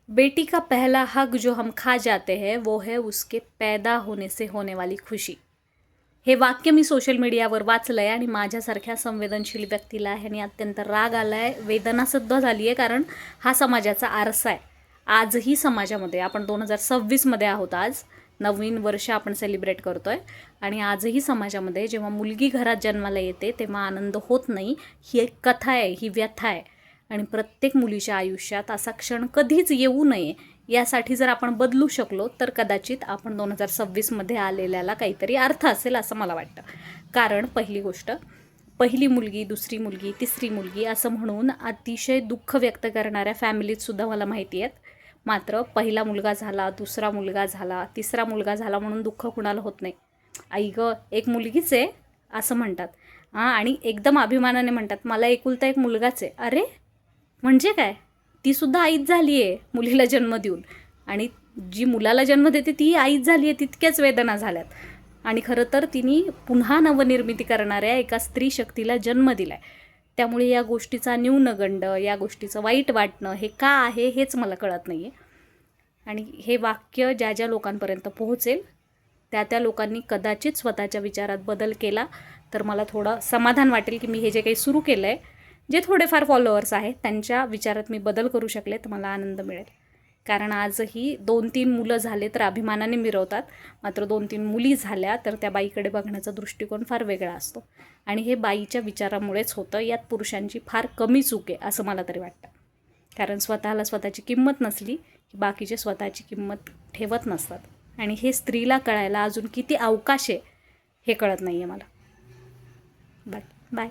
बेटी का पहला हक जो हम खा जाते हैं वो है उसके पैदा होने से होने वाली खुशी. हे वाक्य मी सोशल मीडियावर वाचलं आहे आणि माझ्यासारख्या संवेदनशील व्यक्तीला ह्याने अत्यंत राग आला आहे, वेदनासुद्धा झाली आहे. कारण हा समाजाचा आरसा आहे. आजही समाजामध्ये आपण 2026मध्ये आहोत. आज नवीन वर्ष आपण सेलिब्रेट करतो आहे आणि आजही समाजामध्ये जेव्हा मुलगी घरात जन्माला येते तेव्हा आनंद होत नाही. ही एक कथा आहे, ही व्यथा आहे आणि प्रत्येक मुलीच्या आयुष्यात असा क्षण कधीच येऊ नये यासाठी जर आपण बदलू शकलो तर कदाचित आपण 2026मध्ये आलेल्याला काहीतरी अर्थ असेल असं मला वाटतं. कारण पहिली गोष्ट, पहिली मुलगी, दुसरी मुलगी, तिसरी मुलगी असं म्हणून अतिशय दुःख व्यक्त करणाऱ्या फॅमिलीतसुद्धा मला माहिती आहेत. मात्र पहिला मुलगा झाला, दुसरा मुलगा झाला, तिसरा मुलगा झाला म्हणून दुःख कुणाला होत नाही. आई गं, एक मुलगीच आहे असं म्हणतात आणि एकदम अभिमानाने म्हणतात मला एकुलता एक मुलगाच आहे. अरे म्हणजे काय, तीसुद्धा आईच झाली आहे मुलीला जन्म देऊन आणि जी मुलाला जन्म देते ती आईच झाली आहे. तितक्याच वेदना झाल्यात आणि खरं तर तिने पुन्हा नवनिर्मिती करणाऱ्या एका स्त्री शक्तीला जन्म दिला आहे. त्यामुळे या गोष्टीचा न्यूनगंड, या गोष्टीचं वाईट वाटणं हे का आहे हेच मला कळत नाही आहे. आणि हे वाक्य ज्या ज्या लोकांपर्यंत पोहोचेल त्या लोकांनी कदाचित स्वतःच्या विचारात बदल केला तर मला थोडं समाधान वाटेल की मी हे जे काही सुरू केलं आहे, जे थोडेफार फॉलोअर्स आहेत त्यांच्या विचारात मी बदल करू शकले तर मला आनंद मिळेल. कारण आजही 2-3 मुलं झाले तर अभिमानाने मिरवतात, मात्र 2-3 मुली झाल्या तर त्या बाईकडे बघण्याचा दृष्टिकोन फार वेगळा असतो आणि हे बाईच्या विचारामुळेच होतं. यात पुरुषांची फार कमी चूक आहे असं मला तरी वाटतं. कारण स्वतःला स्वतःची किंमत नसली की बाकीचे स्वतःची किंमत ठेवत नसतात आणि हे स्त्रीला कळायला अजून किती अवकाश आहे हे कळत नाही आहे मला. बाय.